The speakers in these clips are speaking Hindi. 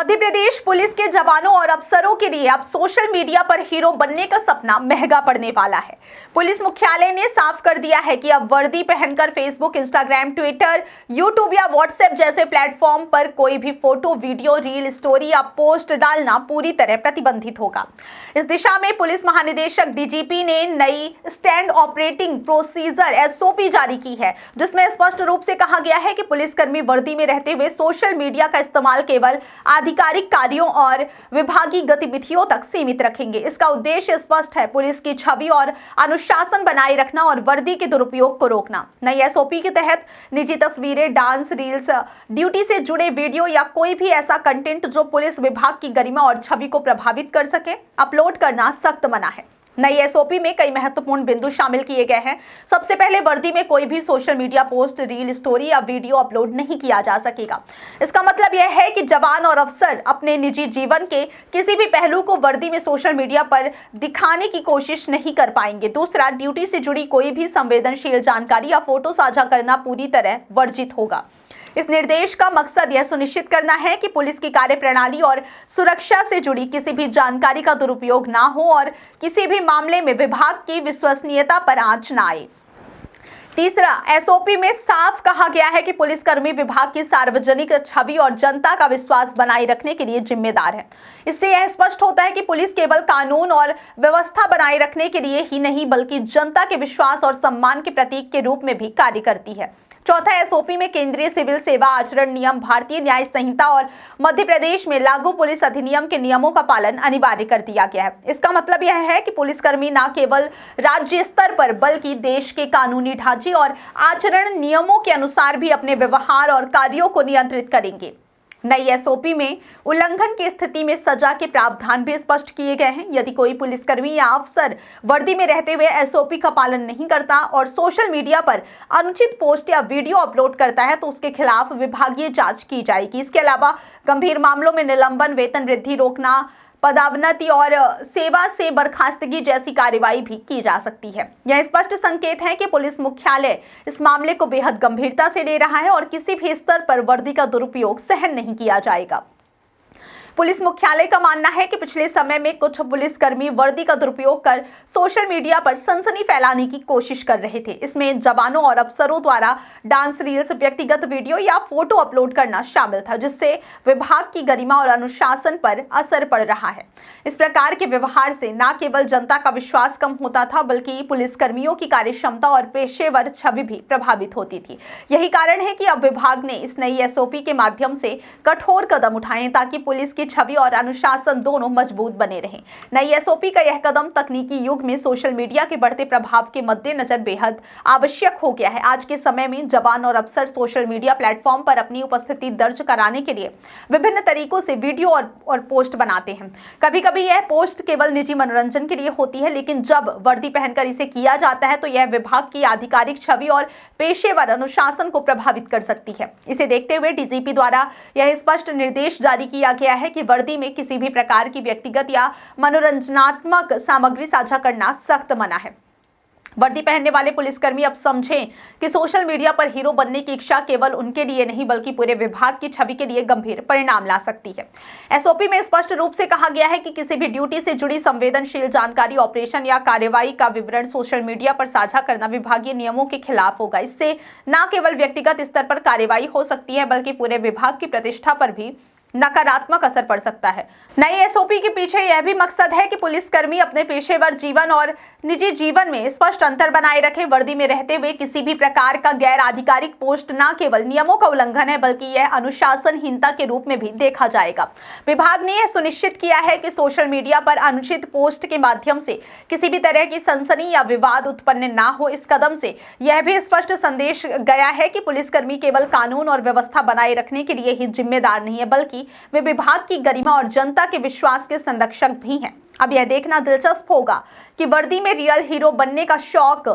मध्य प्रदेश पुलिस के जवानों और अफसरों के लिए अब सोशल मीडिया पर हीरो बनने का सपना महंगा पड़ने वाला है। पुलिस मुख्यालय ने साफ कर दिया है कि अब वर्दी पहनकर फेसबुक, इंस्टाग्राम, ट्विटर, यूट्यूब या व्हाट्सएप जैसे प्लेटफॉर्म पर कोई भी फोटो, वीडियो, रील, स्टोरी या पोस्ट डालना पूरी तरह प्रतिबंधित होगा। इस दिशा में पुलिस महानिदेशक डीजीपी ने नई स्टैंड ऑपरेटिंग प्रोसीजर एसओपी जारी की है, जिसमें स्पष्ट रूप से कहा गया है कि पुलिसकर्मी वर्दी में रहते हुए सोशल मीडिया का इस्तेमाल केवल आधिकारिक कार्यों और विभागीय गतिविधियों तक सीमित रखेंगे। इसका उद्देश्य स्पष्ट है, पुलिस की छवि और अनुशासन बनाए रखना और वर्दी के दुरुपयोग को रोकना। नई एसओपी के तहत निजी तस्वीरें, डांस, रील्स, ड्यूटी से जुड़े वीडियो या कोई भी ऐसा कंटेंट जो पुलिस विभाग की गरिमा और छवि को प्रभावित कर सके, अपलोड करना सख्त मना है। नई एसओपी में कई महत्वपूर्ण बिंदु शामिल किए गए हैं। सबसे पहले, वर्दी में कोई भी social media post, reel, story या वीडियो अपलोड नहीं किया जा सकेगा। इसका मतलब यह है कि जवान और अफसर अपने निजी जीवन के किसी भी पहलू को वर्दी में सोशल मीडिया पर दिखाने की कोशिश नहीं कर पाएंगे। दूसरा, ड्यूटी से जुड़ी कोई भी संवेदनशील जानकारी या फोटो साझा करना पूरी तरह वर्जित होगा। इस निर्देश का मकसद यह सुनिश्चित करना है कि पुलिस की कार्यप्रणाली और सुरक्षा से जुड़ी किसी भी जानकारी का दुरुपयोग ना हो और किसी भी मामले में विभाग की विश्वसनीयता पर आंच न आए। तीसरा, एसओपी में साफ कहा गया है कि पुलिसकर्मी विभाग की सार्वजनिक छवि और जनता का विश्वास बनाए रखने के लिए जिम्मेदार है। इससे यह स्पष्ट होता है कि पुलिस केवल कानून और व्यवस्था बनाए रखने के लिए ही नहीं, बल्कि जनता के विश्वास और सम्मान के प्रतीक के रूप में भी कार्य करती है। चौथा, एसओपी में केंद्रीय सिविल सेवा आचरण नियम, भारतीय न्याय संहिता और मध्य प्रदेश में लागू पुलिस अधिनियम के नियमों का पालन अनिवार्य कर दिया गया है। इसका मतलब यह है कि पुलिसकर्मी न केवल राज्य स्तर पर बल्कि देश के कानूनी ढांचे और आचरण नियमों के अनुसार भी अपने व्यवहार और कार्यों को नियंत्रित करेंगे। नई एसओपी में उल्लंघन की स्थिति में सजा के प्रावधान भी स्पष्ट किए गए हैं। यदि कोई पुलिसकर्मी या अफसर वर्दी में रहते हुए एसओपी का पालन नहीं करता और सोशल मीडिया पर अनुचित पोस्ट या वीडियो अपलोड करता है, तो उसके खिलाफ विभागीय जांच की जाएगी। इसके अलावा गंभीर मामलों में निलंबन, वेतन वृद्धि रोकना, पदोन्नति और सेवा से बर्खास्तगी जैसी कार्रवाई भी की जा सकती है। यह स्पष्ट संकेत है कि पुलिस मुख्यालय इस मामले को बेहद गंभीरता से ले रहा है और किसी भी स्तर पर वर्दी का दुरुपयोग सहन नहीं किया जाएगा। पुलिस मुख्यालय का मानना है कि पिछले समय में कुछ पुलिसकर्मी वर्दी का दुरुपयोग कर सोशल मीडिया पर सनसनी फैलाने की कोशिश कर रहे थे। इसमें जवानों और अफसरों द्वारा डांस, रील्स, व्यक्तिगत वीडियो या फोटो अपलोड करना शामिल था, जिससे विभाग की गरिमा और अनुशासन पर असर पड़ रहा है। इस प्रकार के व्यवहार से न केवल जनता का विश्वास कम होता था, बल्कि पुलिसकर्मियों की कार्यक्षमता और पेशेवर छवि भी प्रभावित होती थी। यही कारण है कि अब विभाग ने इस नई एसओपी के माध्यम से कठोर कदम उठाए ताकि पुलिस की छवि और अनुशासन दोनों मजबूत बने रहें। नई एसओपी का यह कदम तकनीकी युग में सोशल मीडिया के बढ़ते प्रभाव के मद्देनजर बेहद आवश्यक हो गया है। आज के समय में जवान और अफसर सोशल मीडिया प्लेटफॉर्म पर अपनी उपस्थिति दर्ज कराने के लिए विभिन्न तरीकों से वीडियो और पोस्ट बनाते हैं। कभी कभी यह पोस्ट केवल निजी मनोरंजन के लिए होती है, लेकिन जब वर्दी पहनकर इसे किया जाता है तो यह विभाग की आधिकारिक छवि और पेशेवर अनुशासन को प्रभावित कर सकती है। इसे देखते हुए डीजीपी द्वारा यह स्पष्ट निर्देश जारी किया गया है कि वर्दी में किसी भी प्रकार की व्यक्तिगत या मनोरंजनात्मक सामग्री साझा करना सख्त मना है। वर्दी पहनने वाले पुलिसकर्मी अब समझें कि सोशल मीडिया पर हीरो बनने की इच्छा केवल उनके लिए नहीं, बल्कि पूरे विभाग की छवि के लिए गंभीर परिणाम ला सकती है। एसओपी में स्पष्ट रूप से कहा गया है कि किसी भी ड्यूटी से जुड़ी संवेदनशील जानकारी, ऑपरेशन या कार्रवाई का विवरण सोशल मीडिया पर साझा करना विभागीय नियमों के खिलाफ होगा। इससे न केवल व्यक्तिगत स्तर पर कार्रवाई हो सकती है, बल्कि पूरे विभाग की प्रतिष्ठा पर भी नकारात्मक असर पड़ सकता है। नई एसओपी के पीछे यह भी मकसद है कि पुलिसकर्मी अपने पेशेवर जीवन और निजी जीवन में स्पष्ट अंतर बनाए रखे। वर्दी में रहते हुए किसी भी प्रकार का गैर आधिकारिक पोस्ट न केवल नियमों का उल्लंघन है, बल्कि यह अनुशासनहीनता के रूप में भी देखा जाएगा। विभाग ने यह सुनिश्चित किया है कि सोशल मीडिया पर अनुचित पोस्ट के माध्यम से किसी भी तरह की सनसनी या विवाद उत्पन्न न हो। इस कदम से यह भी स्पष्ट संदेश गया है कि पुलिसकर्मी केवल कानून और व्यवस्था बनाए रखने के लिए ही जिम्मेदार नहीं है, बल्कि वे विभाग की गरिमा और जनता के विश्वास के संरक्षक भी हैं। अब यह देखना दिलचस्प होगा कि वर्दी में रियल हीरो बनने का शौक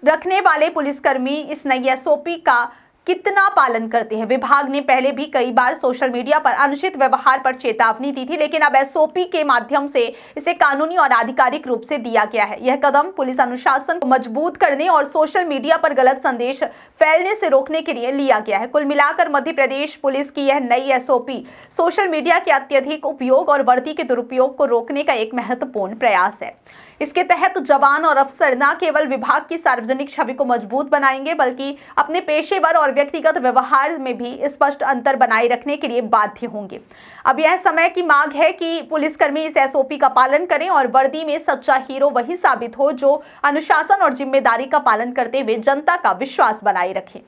रखने वाले पुलिसकर्मी इस नई एसओपी का कितना पालन करते हैं। विभाग ने पहले भी कई बार सोशल मीडिया पर अनुचित व्यवहार पर चेतावनी दी थी, लेकिन अब एसओपी के माध्यम से इसे कानूनी और आधिकारिक रूप से दिया गया है। यह कदम पुलिस अनुशासन को मजबूत करने और सोशल मीडिया पर गलत संदेश फैलने से रोकने के लिए लिया गया है। कुल मिलाकर मध्य प्रदेश पुलिस की यह नई एसओपी सोशल मीडिया के अत्यधिक उपयोग और वर्दी के दुरुपयोग को रोकने का एक महत्वपूर्ण प्रयास है। इसके तहत जवान और अफसर न केवल विभाग की सार्वजनिक छवि को मजबूत बनाएंगे, बल्कि अपने पेशेवर और व्यक्तिगत व्यवहार में भी स्पष्ट अंतर बनाए रखने के लिए बाध्य होंगे। अब यह समय की मांग है कि पुलिसकर्मी इस एसओपी का पालन करें और वर्दी में सच्चा हीरो वही साबित हो जो अनुशासन और जिम्मेदारी का पालन करते हुए जनता का विश्वास बनाए रखे।